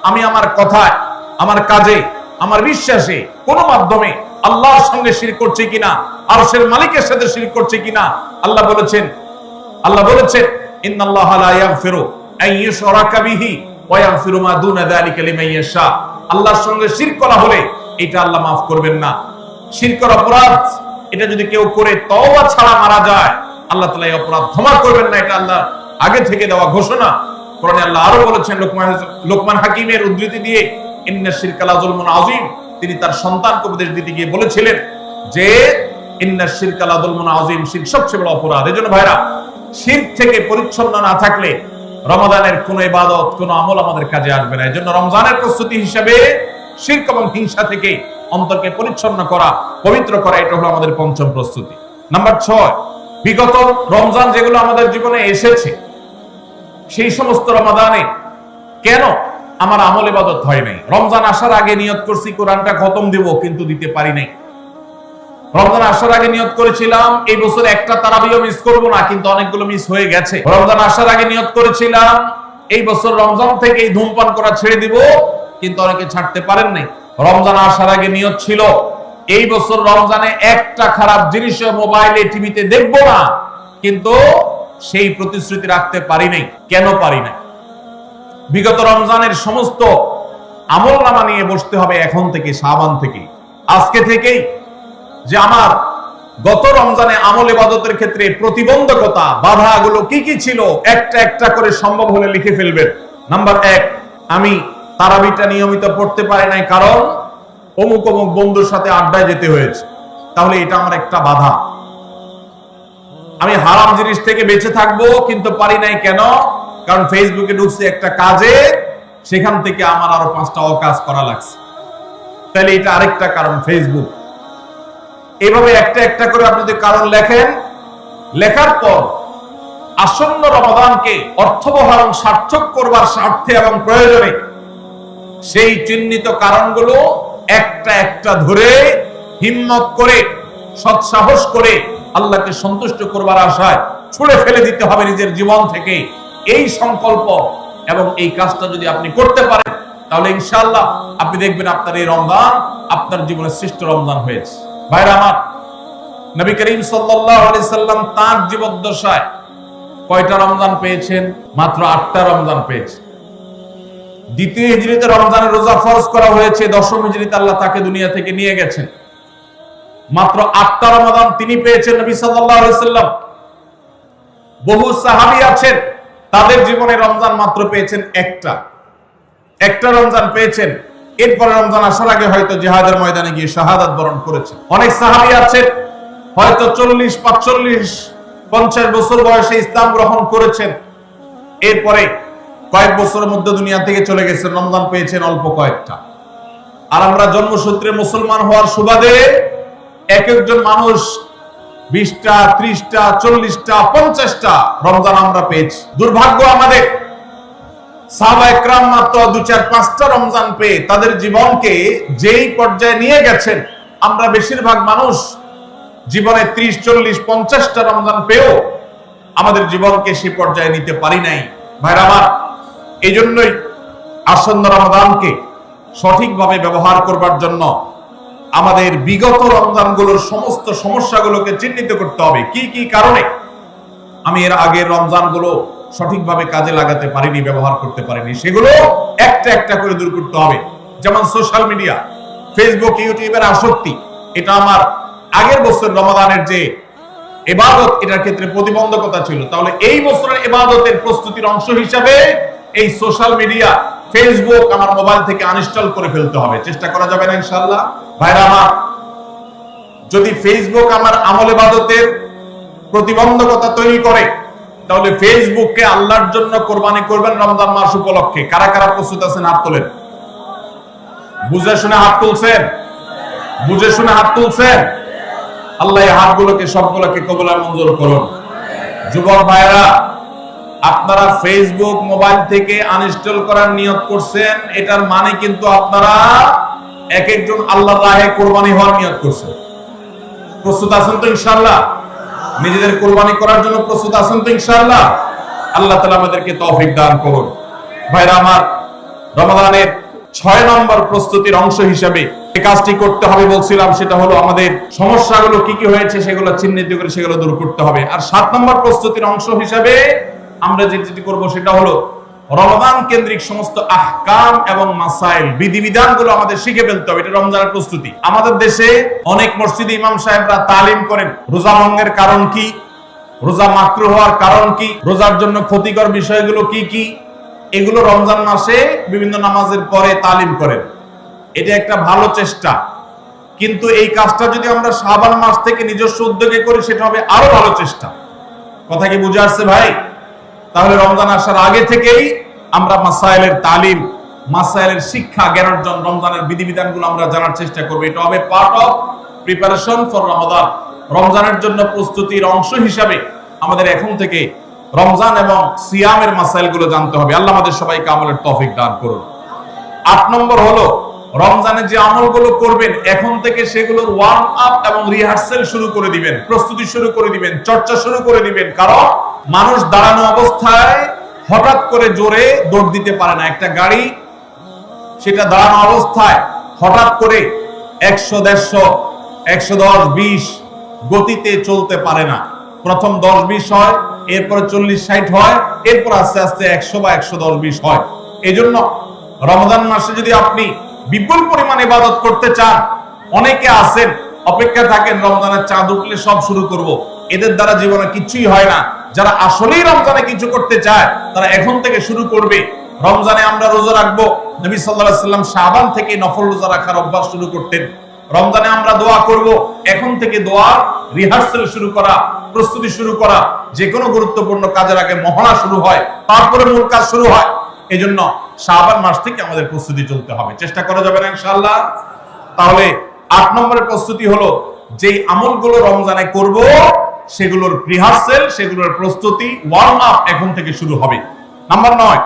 আমি আমার কথায়, আমার কাজে, আমার বিশ্বাসে কোন মাধ্যমে আল্লাহর সঙ্গে শিরক করছি কিনা, আরশের মালিকের সাথে শিরক করছি কিনা, আল্লাহ বলেছেন ইন্নাল্লাহা লা ইয়াগফিরু আন ইউশরাকা বিহি ওয়া ইয়াগফিরু মা দুনা যালিকা লিমান ইয়াশা। আল্লাহর সঙ্গে শিরক করা হলে এটা আল্লাহ মাফ করবেন না। শিরকের অপরাধ, এটা যদি কেউ করে তওবা ছাড়া মারা যায়, আল্লাহ তাআলা এই অপরাধ ক্ষমা করবেন না, এটা আল্লাহ আগে থেকে দেওয়া ঘোষণা। কোরআনে আল্লাহ আরো বলেছেন, লোকমান হাকিমের উদ্ধৃতি দিয়ে, ইন্নাশ শিরকা লা যুলমুন আযীম। তিনি তার সন্তানকে উপদেশ দিতে গিয়ে বলেছিলেন যে ইন্নাশ শিরকা লা যুলমুন আযীম, শিরক সবচেয়ে বড় অপরাধ। এজন্য ভাইরা, শিরক থেকে পরিচ্ছন্ন না থাকলে রমাদানের কোন ইবাদত, কোন আমল আমাদের কাজে আসবে না। এজন্য রমজানের প্রস্তুতি হিসেবে শিরক এবং হিংসা থেকে অন্তরকে পরিচ্ছন্ন করা, পবিত্র করা, এটা হলো আমাদের পঞ্চম প্রস্তুতি। নাম্বার 6, বিগত রমজান যেগুলো আমাদের জীবনে এসেছে, সেই সমস্ত রমাদানে কেন আমার আমল ইবাদত হয় নাই? রমজান আসার আগে নিয়ত করছি কোরআনটা খতম দিব, কিন্তু দিতে পারি নাই। রমজান আসার আগে নিয়ত করেছিলাম এই বছর একটা তারাবিও মিস করব না, কিন্তু অনেকগুলো মিস হয়ে গেছে। রমজান আসার আগে নিয়ত করেছিলাম এই বছর রমজান থেকে ধূমপান করা ছেড়ে দিব, কিন্তু অনেকে ছাড়তে পারেন নাই। রমজান আসার আগে নিয়ত ছিল এই বছর রমজানে একটা খারাপ জিনিস মোবাইলে, টিভিতে দেখবো না, কিন্তু সেই প্রতিশ্রুতি রাখতে পারি নাই। কেন পারি নাই? বিগত রমজানের সমস্ত আমলনামা নিয়ে বসতে হবে এখন থেকে, শাবান থেকে, আজকে থেকেই, যে আমার গত রমজানে আমল ইবাদতের ক্ষেত্রে প্রতিবন্ধকতা, বাধাগুলো কি কি ছিল, একটা একটা করে সম্ভব হলে লিখে ফেলবেন। নাম্বার 1, আমি তারাবিটা নিয়মিত পড়তে পারি নাই, কারণ অমুক অমুক বন্ধুর সাথে আড্ডায় যেতে হয়েছে, তাহলে এটা আমার একটা বাধা। আমি হারাম জিনিস থেকে বেঁচে থাকবো, কিন্তু পারি নাই কেন? কারণ ফেসবুকে ঢুকছে একটা কাজে, সেখান থেকে আমার আরো 5টা অকাজ করা লাগছে। তাহলে এটা আরেকটা কারণ, ফেসবুক। এভাবে একটা একটা করে আপনি যদি কারণ লেখেন, লেখার পর আসন্ন রমাদানকে অর্থবহ এবং সার্থক করবার স্বার্থে এবং প্রয়োজনে সেই চিহ্নিত কারণগুলো একটা একটা ধরে হিম্মত করে সৎসাহস করে আল্লাহকে সন্তুষ্ট করবার আশায় ছুঁড়ে ফেলে দিতে হবে নিজের জীবন থেকে। এই সংকল্প এবং এই কাজটা যদি আপনি করতে পারেন, তাহলে ইনশাআল্লাহ আপনি দেখবেন আপনার এই রমজান আপনার জীবনের শ্রেষ্ঠ রমজান হয়েছে। ভাইরা আমার, নবী করিম সাল্লাল্লাহু আলাইহি সাল্লাম তার জীবদ্দশায় কয়টা রমজান পেয়েছেন? মাত্র 8টা রমজান পেয়েছেন। দ্বিতীয় হিজরিতে রমজানের রোজা ফরজ করা হয়েছে, দশম হিজরিতে আল্লাহ তাকে দুনিয়া থেকে নিয়ে গেছেন। মাত্র 8টা রমজান তিনি পেয়েছেন নবী সাল্লাল্লাহু আলাইহি সাল্লাম। বহু সাহাবী আছেন তাদের জীবনে রমজান মাত্র পেয়েছেন একটা রমজান পেয়েছেন। এরপরে রমজান আসার আগে হয়তো জিহাদের ময়দানে গিয়ে শাহাদাত বরণ করেছেন। অনেক সাহাবী আছেন হয়তো 40, 45, 50 বছর বয়সে ইসলাম গ্রহণ করেছেন, এরপরে কয়েক বছরের মধ্যে দুনিয়া থেকে চলে গেছেন, রমজান পেয়েছেন অল্প কয়েকটা। আর আমরা জন্মসূত্রে মুসলমান হওয়ার সুবাদে এক একজন মানুষ 20টা, 30টা, 40টা, 50টা রমজান আমরা পেয়েছি। দুর্ভাগ্য আমাদের, সাহাবায়ে কেরাম মাত্র 2, 4, 5টা রমজান পেয়ে তাদের জীবনকে যেই পর্যায়ে নিয়ে গেছেন, আমরা বেশিরভাগ মানুষ জীবনে 30, 40, 50টা রমজান পেয়েও আমাদের জীবনকে সেই পর্যায়ে নিতে পারি নাই। ভাইরা আমার, এই জন্যই আসন্ন রমজানকে সঠিকভাবে ব্যবহার করবার জন্য আমাদের বিগত রমজানগুলোর সমস্ত সমস্যাগুলোকে চিহ্নিত করতে হবে। কি কি কারণে আমি এর আগের রমজানগুলো সঠিকভাবে কাজে লাগাতে পারিনি, ব্যবহার করতে পারিনি, সেগুলো একটা একটা করে দূর করতে হবে। যেমন সোশ্যাল মিডিয়া, ফেসবুক, ইউটিউবের আসক্তি, এটা আমার আগের বছর রমাদানের যে ইবাদত, এটার ক্ষেত্রে প্রতিবন্ধকতা ছিল। তাহলে এই বছরের ইবাদতের প্রস্তুতির অংশ হিসাবে এই সোশ্যাল মিডিয়া, ফেসবুক আমার মোবাইল থেকে আনইনস্টল করে ফেলতে হবে। চেষ্টা করা যাবে না ইনশাআল্লাহ? ভাইরা আমার, যদি ফেসবুক আমার আমল ইবাদতের প্রতিবন্ধকতা তৈরি করে, তাহলে ফেসবুককে আল্লাহর জন্য কোরবানি করবেন রমজান মাস উপলক্ষে। কারা কারা প্রস্তুত আছেন? হাত তোলেন। বুঝে শুনে হাত তুলছেন? বুঝে শুনে হাত তুলছেন? আল্লাহ এই হাতগুলোকে সবগুলোকে কবুল আর মঞ্জুর করুন। যুবক ভাইরা, আপনারা ফেসবুক মোবাইল থেকে আনইনস্টল করার নিয়ত করছেন, এটার মানে কিন্তু আপনারা এক একজন আল্লাহর রাহে কোরবানি হওয়ার নিয়ত করছেন। প্রস্তুত আছেন তো ইনশাআল্লাহ? নিজেদের কোরবানি করার জন্য প্রস্তুত আছেন তো ইনশাআল্লাহ? আল্লাহ তাআলা আমাদেরকে তৌফিক দান করুন। ভাইরা আমার, রমাদানের 6 নম্বর প্রস্তুতির অংশ হিসেবে যে কাজটি করতে হবে বলছিলাম, সেটা হলো আমাদের সমস্যাগুলো কি কি হয়েছে সেগুলো চিহ্নিত করে সেগুলো দূর করতে হবে। আর 7 নম্বর প্রস্তুতির অংশ হিসেবে আমরা যেটি করব সেটা হলো রমাদান কেন্দ্রিক সমস্ত আহকাম এবং মাসাইল, বিধিবিধানগুলো আমাদের শিখে ফেলতে হবে। এটা রমজানের প্রস্তুতি। আমাদের দেশে অনেক মসজিদে ইমাম সাহেবরা তালিম করেন রোজা ভঙ্গের কারণ কি, রোজা মাকরুহ হওয়ার কারণ কি, রোজার জন্য ক্ষতিকর বিষয়গুলো কি কি, এগুলো রমজান মাসে বিভিন্ন নামাজের পরে তালিম করেন। এটা একটা ভালো চেষ্টা, কিন্তু এই কাজটা যদি আমরা শাবান মাস থেকে নিজস্ব উদ্যোগে করি, সেটা হবে আরো ভালো চেষ্টা। কথা কি বুঝে আসছে ভাই? তাহলে রমজান আসার আগে থেকেই আমরা মাসাইলের তালিম, মাসাইলের শিক্ষা, জ্ঞান অর্জন, রমজানের বিধিবিধানগুলো আমরা জানার চেষ্টা করব। এটা হবে পার্ট অফ প্রিপারেশন ফর রমাদান। রমজানের জন্য প্রস্তুতির অংশ হিসাবে আমাদের এখন থেকে রমজান এবং সিয়ামের মাসাইলগুলো জানতে হবে। আল্লাহ আমাদের সবাইকে আমলের তৌফিক দান করুন। 8 নম্বর হলো রমজানে যে আমলগুলো করবেন এখন থেকে সেগুলোর ওয়ার্ম আপ এবং রিহার্সাল শুরু করে দিবেন, প্রস্তুতি শুরু করে দিবেন, চর্চা শুরু করে দিবেন। কারণ মানুষ দাঁড়ানো অবস্থায় হঠাৎ করে জোরে দৌড় দিতে পারে না। একটা গাড়ি সেটা দাঁড়ানো অবস্থায় হঠাৎ করে 100, 150, 110, 20 গতিতে চলতে পারে না। প্রথম 10, 20 হয়, এরপরে 40, 60 হয়, এরপর আস্তে আস্তে 100 বা 110, 20 হয়। এই জন্য রমজান মাসে যদি আপনি বিপুল পরিমাণ ইবাদত করতে চান, অনেকে আছেন অপেক্ষা থাকেন রমজানের চাঁদ উঠলে সব শুরু করব। এদের দ্বারা জীবনে কিছুই হয় না। যারা আসলেই রমজানে কিছু করতে চায় তারা এখন থেকে শুরু করবে। রমজানে আমরা রোজা রাখবো, নবী সাল্লাল্লাহু আলাইহি ওয়াসাল্লাম শাবান থেকে নফল রোজা রাখার অভ্যাস শুরু করতেন। রমজানে আমরা দোয়া করব, এখন থেকে দোয়ার রিহার্সাল শুরু করা, প্রস্তুতি শুরু করা। যে কোনো গুরুত্বপূর্ণ কাজের আগে মহড়া শুরু হয়, তারপরে মূল কাজ শুরু হয়। এজন্য শাবান মাস থেকে আমাদের প্রস্তুতি চলতে হবে, চেষ্টা করা যাবে না ইনশাআল্লাহ। তাহলে 8 নম্বরের প্রস্তুতি হলো যেই আমলগুলো রমজানে করব সেগুলোর রিহার্সাল, সেগুলোর প্রস্তুতি, ওয়ার্ম আপ এখন থেকে শুরু হবে। নাম্বার 9,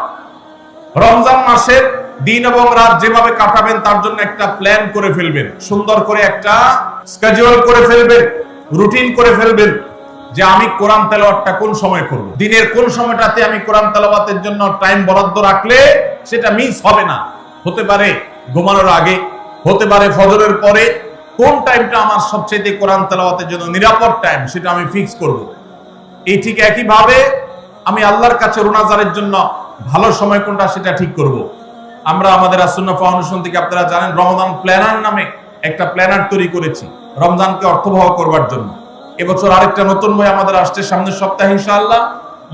রমজান মাসের দিন এবং রাত যেভাবে কাটাবেন তার জন্য একটা প্ল্যান করে ফেলবেন, সুন্দর করে একটা স্কেডিউল করে ফেলবেন, রুটিন করে ফেলবেন যে আমি কোরআন তেলাওয়াতটা কোন সময় করব, দিনের কোন সময়টাতে আমি কোরআন তেলাওয়াতের জন্য টাইম বরাদ্দ রাখলে সেটা মিস হবে না। হতে পারে ঘুমানোর আগে, হতে পারে ফজরের পরে। কোন টাইমটা আমার সবচেয়ে কোরআন তেলাওয়াতের জন্য নিরাপদ টাইম সেটা আমি ফিক্স করব। এই ঠিক একইভাবে আমি আল্লাহর কাছে রুনাজারের জন্য ভালো সময় কোনটা সেটা ঠিক করব। আমরা আমাদের আসুন্নাহ ফাউন্ডেশন থেকে আপনারা জানেন রমাদান প্ল্যানার নামে একটা প্ল্যানার তৈরি করেছি রমজানকে অর্থবহ করবার জন্য। এবছর আরেকটা নতুন বই আমাদের আসছে সামনের সপ্তাহে ইনশাআল্লাহ,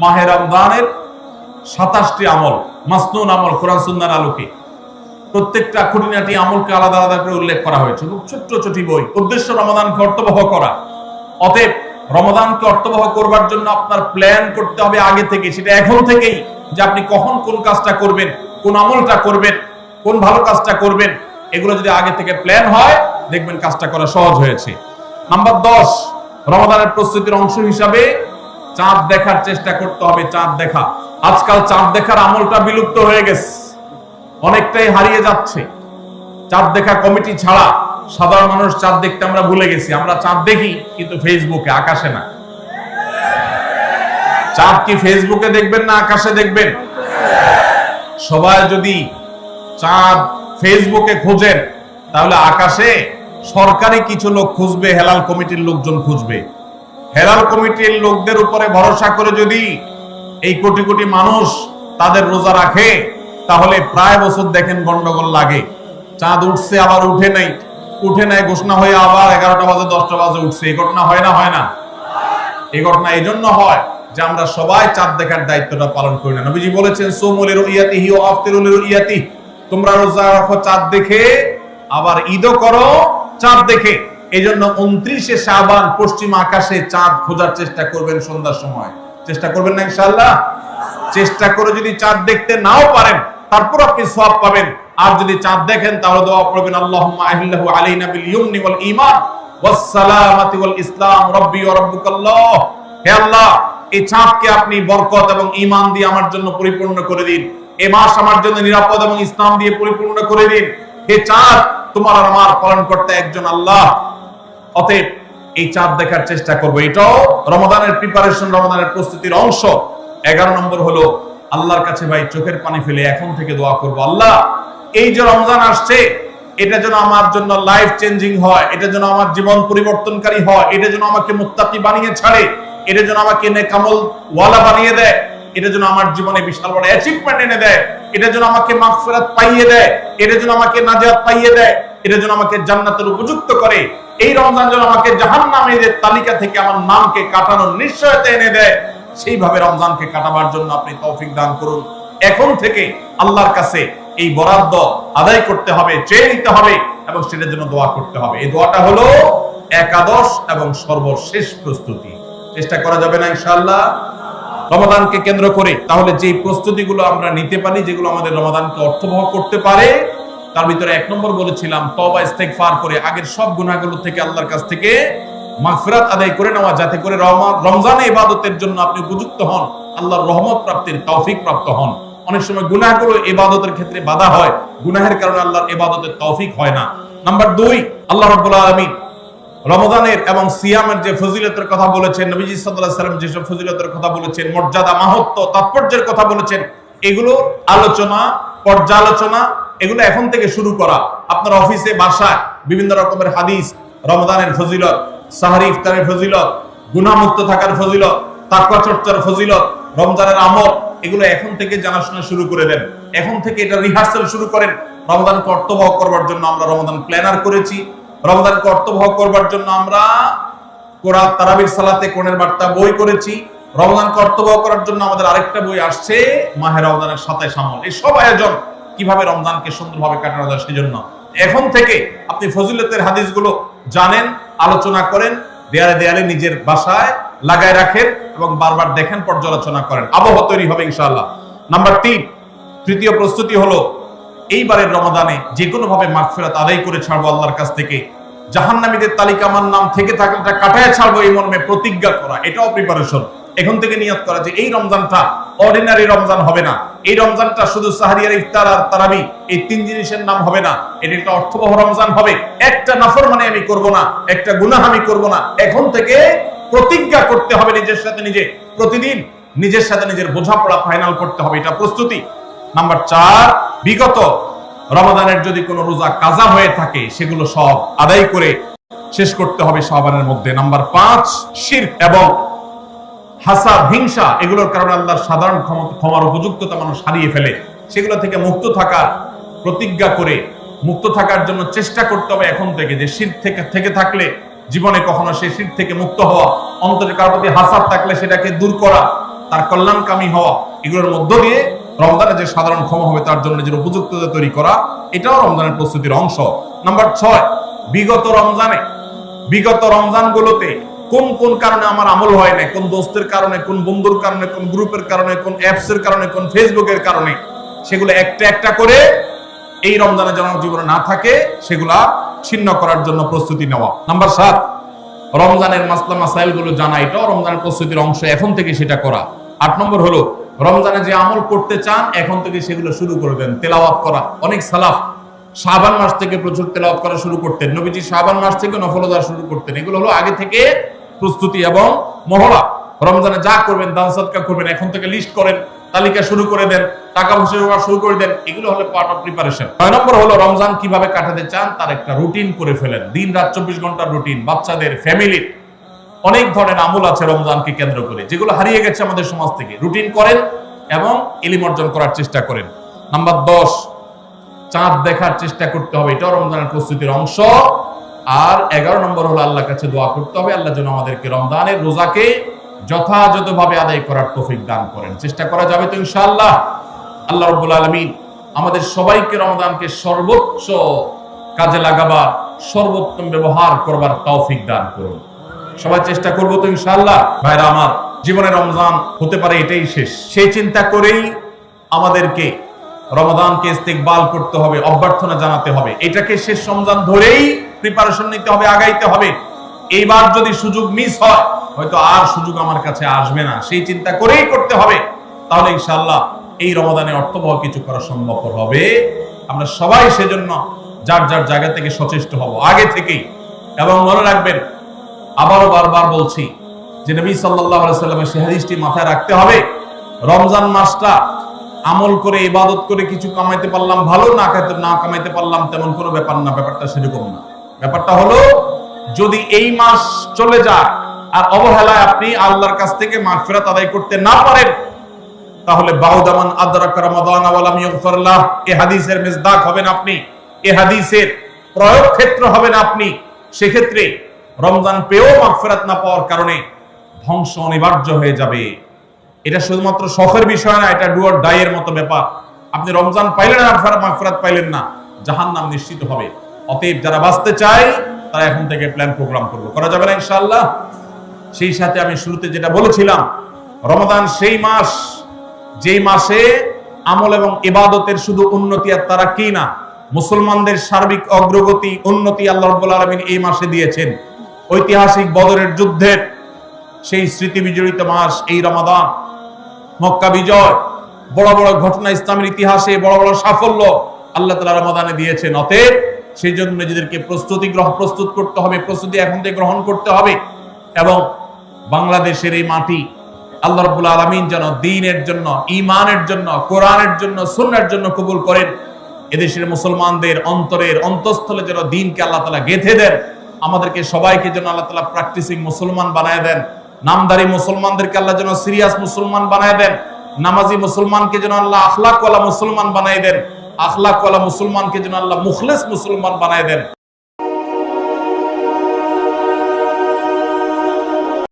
মাহে রমজানের 27টি আমল, মাসনুন আমল কোরআন সুন্নাহর আলোকে। প্রত্যেকটা খুঁটিনাটি আমলকে আলাদা আলাদা করে উল্লেখ করা হয়েছে, খুব ছোট্ট ছোট বই। উদ্দেশ্য রমাদানকে অর্থবহ করা। অতএব রমাদানকে অর্থবহ করবার জন্য আপনার প্ল্যান করতে হবে আগে থেকে, সেটা এখন থেকেই, যে আপনি কখন কোন কাজটা করবেন, কোন আমলটা করবেন, কোন ভালো কাজটা করবেন। এগুলো যদি আগে থেকে প্ল্যান হয় দেখবেন কাজটা করা সহজ হয়েছে। নাম্বার 10, রমাদানের প্রস্তুতির অংশ হিসাবে চাঁদ দেখার চেষ্টা করতে হবে। চাঁদ দেখা, আজকাল চাঁদ দেখার আমলটা বিলুপ্ত হয়ে গেছে, অনেকটাই হারিয়ে যাচ্ছে। চাঁদ দেখা কমিটি ছাড়া সাধারণ মানুষ চাঁদ দেখতে আমরা ভুলে গেছি। আমরা চাঁদ দেখি কিন্তু ফেসবুকে, আকাশে না। চাঁদ কি ফেসবুকে দেখবেন না আকাশে দেখবেন? সবাই যদি চাঁদ ফেসবুকে খোঁজেন তাহলে আকাশে সরকারি কিছু লোক খুঁজবে, হেলাল কমিটির লোকজন খুঁজবে। হেলাল কমিটির লোকদের উপরে ভরসা করে যদি এই কোটি কোটি মানুষ তাদের রোজা রাখে তাহলে প্রায় বছর দেখেন গন্ডগোল লাগে। চাঁদ উঠছে আবার উঠে নাই, উঠে নাই ঘোষণা হয়ে আবার 11টা বাজে 10টা বাজে উঠছে। এই ঘটনা হয় না? হয় না? এই ঘটনা এই জন্য হয় যে আমরা সবাই চাঁদ দেখার দায়িত্বটা পালন করি না। নবীজি বলেছেন সুমু লিরুইয়াতিহি ওয়া আফতিরু লিরুইয়াতিহি, তোমরা রোজা রাখো চাঁদ দেখে, আবার ঈদও করো চাঁদ দেখে। এই জন্য 29শে শাবান পশ্চিম আকাশে চাঁদ খোঁজার চেষ্টা করবেন সন্ধ্যার সময়। চেষ্টা করবেন না ইনশাআল্লাহ? চেষ্টা করে যদি চাঁদ দেখতে নাও পারেন তারপর আপনি সওয়াব পাবেন। আর যদি চাঁদ দেখেন তাহলে দোয়া করবেন আল্লাহুম্মা আহিল্লাহু আলাইনা বিল ইয়ুমনি ওয়াল ঈমান ওয়াস সালামাতি ওয়াল ইসলাম রাব্বি ওয়া রাব্বুকাল্লাহ। হে আল্লাহ, এই চাঁদকে আপনি বরকত এবং ঈমান দিয়ে আমার জন্য পরিপূর্ণ করে দিন। এই মাস আমার জন্য নিরাপদ এবং ইসলাম দিয়ে পরিপূর্ণ করে দিন। হে চাঁদ, তোমার আর আমার পালনকর্তা একজন আল্লাহ। অতএব এই চাঁদ দেখার চেষ্টা করব। এটাও রমাদানের প্রিপারেশন, রমাদানের প্রস্তুতির অংশ। 11 নম্বর হলো আল্লাহর কাছে ভাই চোখের পানি ফেলে এখন থেকে দোয়া করব, আল্লাহ এই যে রমজান আসছে এটা যেন আমার জন্য লাইফ চেঞ্জিং হয়, এটা যেন আমার জীবন পরিবর্তনকারী হয়, এটা যেন আমাকে মুত্তাকি বানিয়ে ছাড়ে, এটা যেন আমাকে নেকামল ওয়ালা বানিয়ে দেয়, এটা যেন আমার জীবনে বিশাল বড় অ্যাচিভমেন্ট এনে দেয়, এটা যেন আমাকে মাগফিরাত পাইয়ে দেয়, এটা যেন আমাকে নাজাত পাইয়ে দেয়, এটা যেন আমাকে জান্নাতের উপযুক্ত করে। এই রমজান যেন আমাকে জাহান্নামীদের তালিকা থেকে আমার নামকে কাটানোর নিশ্চয়তা এনে দেয়। সেইভাবে রমজানকে কাটাবার জন্য আপনি তৌফিক দান করুন। এখন থেকে আল্লাহর কাছে এই বরাদ্দ আদায় করতে হবে, চেয়ে নিতে হবে এবং সেটার জন্য দোয়া করতে হবে। এই দোয়াটা হলো একাদশ এবং সর্বশেষ প্রস্তুতি। চেষ্টা করা যাবে না ইনশাআল্লাহ রমাদানকে কেন্দ্র করে? তাহলে যে প্রস্তুতিগুলো আমরা নিতে পারি, যেগুলো আমাদের রমাদানকে অর্থবহ করতে পারে, তার ভিতরে 1 নম্বর বলেছিলাম তওবা ইস্তেগফার করে আগের সব গুনাহগুলো থেকে আল্লাহর কাছ থেকে মাগফিরাত আদায় করে নেওয়া, যাতে করে রমজানে ইবাদতের জন্য আপনি উপযুক্ত হন, আল্লাহর রহমত প্রাপ্তির তৌফিক প্রাপ্ত হন। অনেক সময় গুনাহগুলো ইবাদতের ক্ষেত্রে বাধা হয়, গুনাহের কারণে আল্লাহর ইবাদতের তৌফিক হয় না। নাম্বার 2, আল্লাহ রাব্বুল আলামিন রমাদানের এবং সিয়ামের যে ফজিলতের কথা বলেছেন, নবীজি সাল্লাল্লাহু আলাইহি ওয়াসাল্লাম যেসব ফজিলতের কথা বলেছেন, মর্যাদা, মাহাত্ম্য, তাৎপর্যের কথা বলেছেন, এগুলো আলোচনা, পর্যালোচনা এগুলো এখন থেকে শুরু করা। আপনার অফিসে, বাসায় বিভিন্ন রকমের হাদিস, রমাদানের ফজিলত, সাহরি ইফতারের ফজিলত, গুনাহমুক্ত থাকার ফজিলত, তাকওয়া চর্চার ফজিলত, রমজানের আমল, এগুলো এখন থেকে জানাশোনা শুরু করে দেন। এখন থেকে এটা রিহার্সাল শুরু করেন। রমজানকে অর্থবহ করবার জন্য আমরা রমাদান প্ল্যানার করেছি। রমজানকে অর্থবহ করবার জন্য আমরা কোরআন তারাবির সালাতে কোরআনের বার্তা বই করেছি। রমজানকে অর্থবহ করার জন্য আমাদের আরেকটা বই আসছে, মাহে রমজানের 27 আমল। এই সব আয়োজন কিভাবে রমজানকে সুন্দরভাবে কাটানো যায়। সেজন্য এখন থেকে আপনি ফজিলতের হাদিসগুলো জানেন, আলোচনা করেন, দেয়ালে দেয়ালে নিজের বাসায় লাগায় রাখেন এবং বারবার দেখেন, পর্যালোচনা করেন, আবহাওয়া তৈরি হবে ইনশাআল্লাহ। নাম্বার 3, তৃতীয় প্রস্তুতি হলো এইবারের রমাদানে যে কোনো ভাবে মাগফিরাত আদায় করে ছাড়বো আল্লাহর কাছ থেকে। জাহান্নামীদের তালিকা আমার নাম থেকে থাকলে এটা কাটায় ছাড়বো, এই মর্মে প্রতিজ্ঞা করা, এটাও প্রিপারেশন। এখন থেকে নিয়ত করা যে এই রমজানটা অর্ডিনারি রমজান হবে না, এই রমজানটা শুধু সাহারিয়ার ইফতার আর তারাবি এই 3 জিনিসের নাম হবে না, এটা একটা অর্থবহ রমজান হবে। একটা নাফরমানি আমি করব না, একটা গুনাহ আমি করব না। এখন থেকে প্রতিজ্ঞা করতে হবে নিজের সাথে নিজে, প্রতিদিন নিজের সাথে নিজের বোঝাপড়া ফাইনাল করতে হবে, এটা প্রস্তুতি। নাম্বার 4, বিগত রমাদানের যদি কোনো রোজা কাজা হয়ে থাকে সেগুলো সব আদায় করে শেষ করতে হবে শাবানের মধ্যে। নাম্বার 5, শিরক এবং হাসাদ, হিংসা, এগুলোর কারণে আল্লাহর সাধারণ ক্ষমার উপযুক্ততা মানুষ হারিয়ে ফেলে, সেগুলো থেকে মুক্ত থাকার প্রতিজ্ঞা করে মুক্ত থাকার জন্য চেষ্টা করতে হবে এখন থেকে, যে শিরক থেকে থাকলে জীবনে কখনো সেই শিরক থেকে মুক্ত হওয়া, অন্তরে কারোর প্রতি হাসাদ থাকলে সেটাকে দূর করা, তার কল্যাণকামী হওয়া, এগুলোর মধ্য দিয়ে রমজানে যে সাধারণ ক্ষমা হবে তার জন্য নিজের উপযুক্ততা তৈরি করা, এটাও রমজানের প্রস্তুতির অংশ। নাম্বার 6, বিগত রমজানগুলোতে কোন কোন কারণে আমার আমল হয় না, কোন দোস্তের কারণে, কোন বন্ধুর কারণে, কোন গ্রুপের কারণে, কোন অ্যাপসের কারণে, কোন ফেসবুকের কারণে, সেগুলো একটা একটা করে এই রমজানে যেন জীবনে না থাকে সেগুলা ছিন্ন করার জন্য প্রস্তুতি নেওয়া। নাম্বার 7, রমজানের মাসলা মাসাইল গুলো জানা, এটাও রমজানের প্রস্তুতির অংশ, এখন থেকে সেটা করা। 8 নম্বর হলো রমজানে যে আমল করতে চান এখন থেকে সেগুলো শুরু করে দেন, তেলাওয়াত করা। অনেক সালাফ শাবান মাস থেকে প্রচুর তেলাওয়াত করা শুরু করতেন, নবীজি শাবান মাস থেকে নফল রোজা শুরু করতেন। এগুলো হলো আগে থেকে প্রস্তুতি এবং মহড়া। রমজানে যা করবেন, দান সদকা করবেন, এখন থেকে লিস্ট করেন, তালিকা শুরু করে দেন, টাকা পয়সা শুরু করে দেন, এগুলো হলো পার্ট অফ প্রিপারেশন। 9 নম্বর হলো রমজান কিভাবে কাটাতে চান তার একটা রুটিন করে ফেলেন, দিন রাত 24 ঘন্টার রুটিন। বাচ্চাদের, ফ্যামিলির অনেক ধরনের আমল আছে রমজানকে কেন্দ্র করে, যেগুলো হারিয়ে গেছে আমাদের সমাজ থেকে। রুটিন করেন এবং ইলম অর্জন করার চেষ্টা করেন। নাম্বার 10, চাঁদ দেখার চেষ্টা করতে হবে, এটাও রমজানের প্রস্তুতির অংশ। আর 11 নম্বর হলো আল্লাহর কাছে দোয়া করতে হবে, আল্লাহ যেন আমাদেরকে রমজানের রোজাকে যথাযথভাবে আদায় করার তৌফিক দান করেন। চেষ্টা করা যাবে তো ইনশাআল্লাহ। আল্লাহ রাব্বুল আলামিন আমাদের সবাইকে রমজানকে সর্বোচ্চ কাজে লাগাবার, সর্বোত্তম ব্যবহার করবার তৌফিক দান করুন। সবাই চেষ্টা করবো তো ইনশাআল্লাহ। ভাইরা আমার, জীবনে রমজান হতে পারে এটাই শেষ, সেই চিন্তা করেই আমাদেরকে রমাদানকে ইস্তেকবাল করতে হবে, অভ্যর্থনা জানাতে হবে। এটাকে শেষ রমজান ধরেই প্রিপারেশন নিতে হবে, আগাইতে হবে। এইবার যদি সুযোগ মিস হয়, হয়তো আর সুযোগ আমার কাছে আসবে না, সেই চিন্তা করেই করতে হবে। তাহলে ইনশাআল্লাহ এই রমাদানে অর্থবহ কিছু করা সম্ভব হবে। আমরা সবাই সেজন্য যার যার জায়গা থেকে সচেষ্ট হব আগে থেকেই। এবং মনে রাখবেন, আবারও বারবার বলছি যে নবী সাল্লাল্লাহু আলাইহি ওয়াসাল্লামের সেই হাদিসটি মাথায় রাখতে হবে, রমজান মাসটা আমল করে, ইবাদত করে কিছু কামাইতে পারলাম ভালো, না কামাইতে পারলাম তেমন কোনো ব্যাপার না। ব্যাপারটা সেরকম না। ব্যাপারটা হলো, যদি এই মাস চলে যায় আর অবহেলায় আপনি আল্লাহর কাছ থেকে মাগফিরাত আদায় করতে না পারেন, তাহলে বাউদামান আদরাকা রমাদান ওয়া লাম ইগফার লাহ, এই হাদিসের মিসদাক হবেন আপনি, এই হাদিসের প্রয়োগ ক্ষেত্র হবেন আপনি। সেক্ষেত্রে রমজান পেয়েও মাগফিরাত না পাওয়ার কারণে ধ্বংস অনিবার্য হয়ে যাবে। এটা শুধুমাত্র শখের বিষয় না, এটা ডু অর ডাই এর মতো ব্যাপার। আপনি রমজান পাইলেন না, মাগফিরাত পাইলেন না, জাহান্নাম নিশ্চিত হবে। অতএব যারা বাঁচতে চায় তারা এখন থেকে প্ল্যান প্রোগ্রাম করবে, করা যাবে না ইনশাআল্লাহ। সেই সাথে আমি শুরুতে যেটা বলেছিলাম, রমাদান সেই মাস যেই মাসে আমল এবং ইবাদতের শুধু উন্নতি আর তারাক্কি না, মুসলমানদের সার্বিক অগ্রগতি, উন্নতি আল্লাহ রাব্বুল আলামিন এই মাসে দিয়েছেন। ঐতিহাসিক বদরের যুদ্ধের সেই স্মৃতি বিজড়িত মাস এই রমাদান। মক্কা বিজয়, বড় বড় ঘটনা ইসলামের ইতিহাসে, বড় বড় সাফল্য আল্লাহ তাআলা রমাদানে দিয়েছেন। অতএব সেই জন্য নিজেদেরকে প্রস্তুত করতে হবে, প্রস্তুতি এখন থেকে গ্রহণ করতে হবে। এবং বাংলাদেশের এই মাটি আল্লাহ রাব্বুল আলামিন যেন দ্বীনের জন্য, ঈমানের জন্য, কোরআনের জন্য, সুন্নাহর জন্য কবুল করেন। এদেশের মুসলমানদের অন্তরের অন্তঃস্থলে যেন দ্বীনকে আল্লাহ তাআলা গেঁথে দেন। আমাদেরকে সবাইকে যেন আল্লাহ তাআলা প্র্যাকটিসিং মুসলমান বানায় দেন। নামদারি মুসলমানদেরকে আল্লাহ যেন সিরিয়াস মুসলমান বানায় দেন। নামাজি মুসলমানকে যেন আল্লাহ আখলাক ওয়ালা মুসলমান বানায় দেন। আখলাক ওয়ালা মুসলমানকে যেন আল্লাহ মুখলিস মুসলমান বানায় দেন।